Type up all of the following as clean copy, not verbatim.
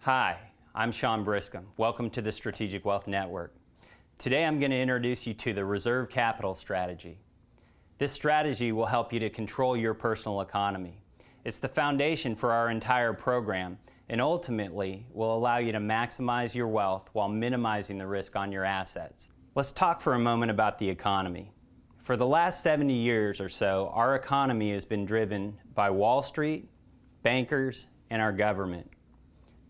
Hi, I'm Sean Briscom. Welcome to the Strategic Wealth Network. Today I'm going to introduce you to the reserve capital strategy. This strategy will help you to control your personal economy. It's the foundation for our entire program and ultimately will allow you to maximize your wealth while minimizing the risk on your assets. Let's talk for a moment about the economy. For the last 70 years or so, our economy has been driven by Wall Street, bankers, and our government.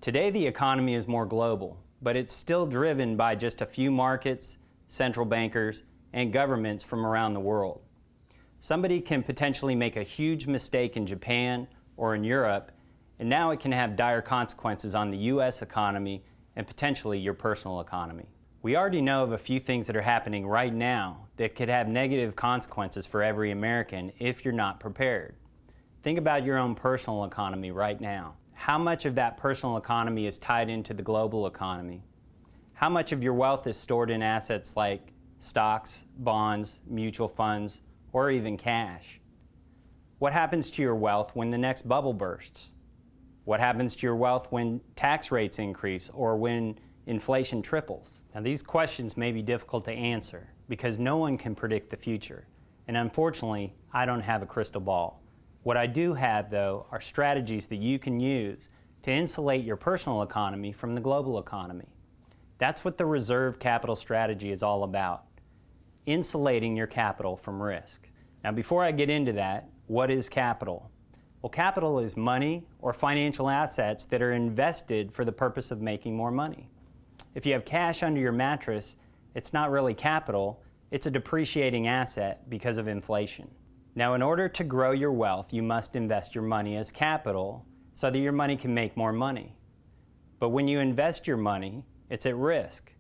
Today the economy is more global, but it's still driven by just a few markets, central bankers, and governments from around the world. Somebody can potentially make a huge mistake in Japan or in Europe, and now it can have dire consequences on the U.S. economy and potentially your personal economy. We already know of a few things that are happening right now that could have negative consequences for every American if you're not prepared. Think about your own personal economy right now. How much of that personal economy is tied into the global economy? How much of your wealth is stored in assets like stocks, bonds, mutual funds, or even cash? What happens to your wealth when the next bubble bursts? What happens to your wealth when tax rates increase or when inflation triples? Now, these questions may be difficult to answer because no one can predict the future. And unfortunately, I don't have a crystal ball. What I do have, though, are strategies that you can use to insulate your personal economy from the global economy. That's what the reserve capital strategy is all about, insulating your capital from risk. Now, before I get into that, what is capital? Well, capital is money or financial assets that are invested for the purpose of making more money. If you have cash under your mattress, it's not really capital, it's a depreciating asset because of inflation. Now, in order to grow your wealth, you must invest your money as capital so that your money can make more money. But when you invest your money, it's at risk.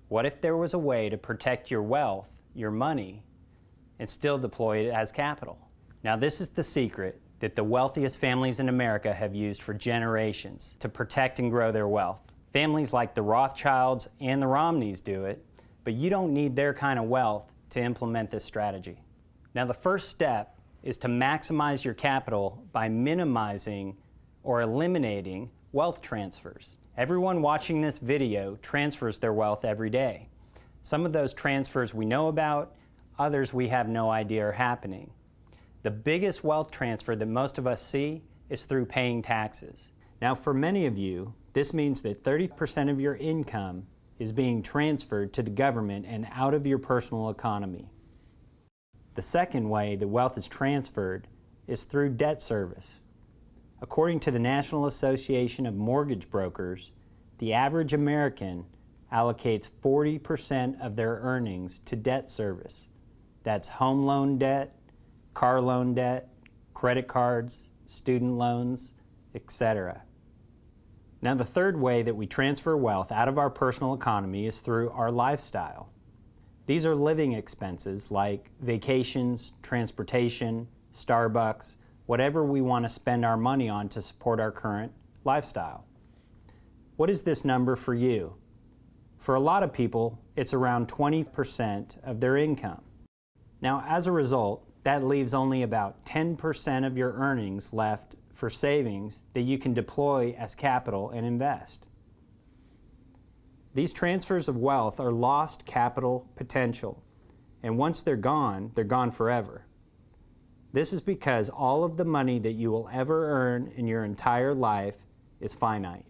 What if there was a way to protect your wealth, your money, and still deploy it as capital? Now, this is the secret that the wealthiest families in America have used for generations to protect and grow their wealth. Families like the Rothschilds and the Romneys do it, but you don't need their kind of wealth to implement this strategy. Now, the first step is to maximize your capital by minimizing or eliminating wealth transfers. Everyone watching this video transfers their wealth every day. Some of those transfers we know about, others we have no idea are happening. The biggest wealth transfer that most of us see is through paying taxes. Now, for many of you, this means that 30% of your income is being transferred to the government and out of your personal economy. The second way the wealth is transferred is through debt service. According to the National Association of Mortgage Brokers, the average American allocates 40% of their earnings to debt service. That's home loan debt, car loan debt, credit cards, student loans, etc. Now, the third way that we transfer wealth out of our personal economy is through our lifestyle. These are living expenses like vacations, transportation, Starbucks, whatever we want to spend our money on to support our current lifestyle. What is this number for you? For a lot of people, it's around 20% of their income. Now, as a result, that leaves only about 10% of your earnings left for savings that you can deploy as capital and invest. These transfers of wealth are lost capital potential, and once they're gone forever. This is because all of the money that you will ever earn in your entire life is finite.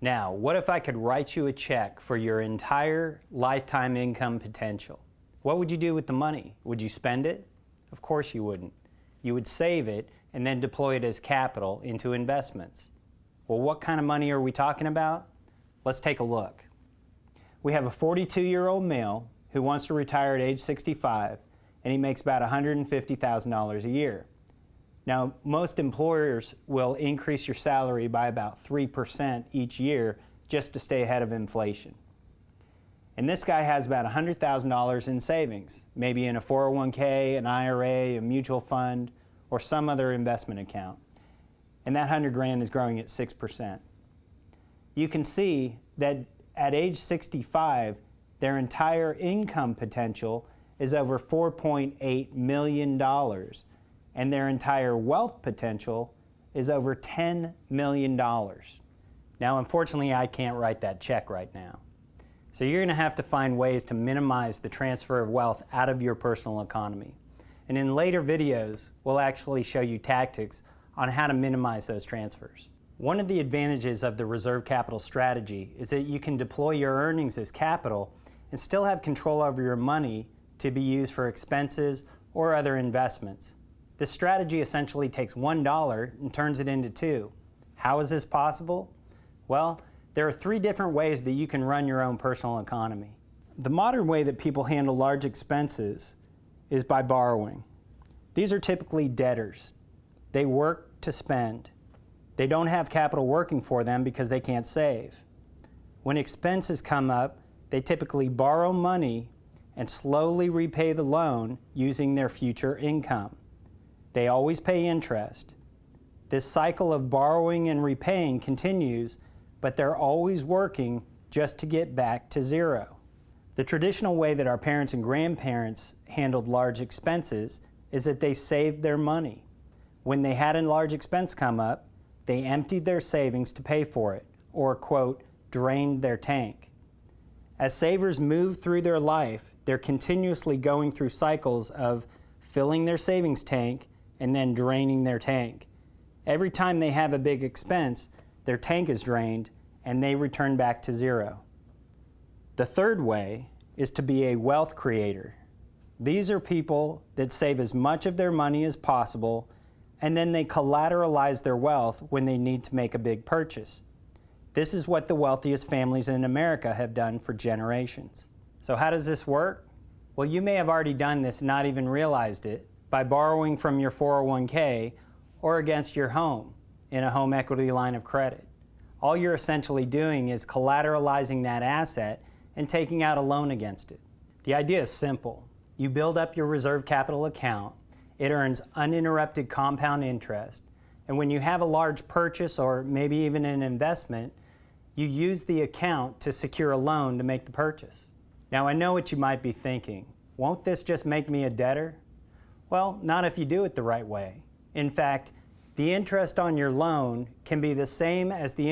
Now, what if I could write you a check for your entire lifetime income potential? What would you do with the money? Would you spend it? Of course you wouldn't. You would save it and then deploy it as capital into investments. Well, what kind of money are we talking about? Let's take a look. We have a 42-year-old male who wants to retire at age 65, and he makes about $150,000 a year. Now, most employers will increase your salary by about 3% each year just to stay ahead of inflation. And this guy has about $100,000 in savings, maybe in a 401k, an IRA, a mutual fund, or some other investment account. And that 100 grand is growing at 6%. You can see that at age 65, their entire income potential is over $4.8 million, and their entire wealth potential is over $10 million. Now, Now, unfortunately, I can't write that check right now. So you're going to have to find ways to minimize the transfer of wealth out of your personal economy. And in later videos, we'll actually show you tactics on how to minimize those transfers. One of the advantages of the reserve capital strategy is that you can deploy your earnings as capital and still have control over your money to be used for expenses or other investments. This strategy essentially takes $1 and turns it into $2. How is this possible? Well, there are 3 different ways that you can run your own personal economy. The modern way that people handle large expenses is by borrowing. These are typically debtors. They work to spend. They don't have capital working for them because they can't save. When expenses come up, they typically borrow money and slowly repay the loan using their future income. They always pay interest. This cycle of borrowing and repaying continues, but they're always working just to get back to zero. The traditional way that our parents and grandparents handled large expenses is that they saved their money. When they had a large expense come up, they emptied their savings to pay for it, or, quote, drained their tank. As savers move through their life, they're continuously going through cycles of filling their savings tank and then draining their tank. Every time they have a big expense, their tank is drained and they return back to zero. The third way is to be a wealth creator. These are people that save as much of their money as possible, and then they collateralize their wealth when they need to make a big purchase. This is what the wealthiest families in America have done for generations. So how does this work? Well, you may have already done this and not even realized it by borrowing from your 401k or against your home in a home equity line of credit. All you're essentially doing is collateralizing that asset and taking out a loan against it. The idea is simple. You build up your reserve capital account, it earns uninterrupted compound interest, and when you have a large purchase or maybe even an investment, you use the account to secure a loan to make the purchase. Now, I know what you might be thinking. Won't this just make me a debtor? Well, not if you do it the right way. In fact, the interest on your loan can be the same as the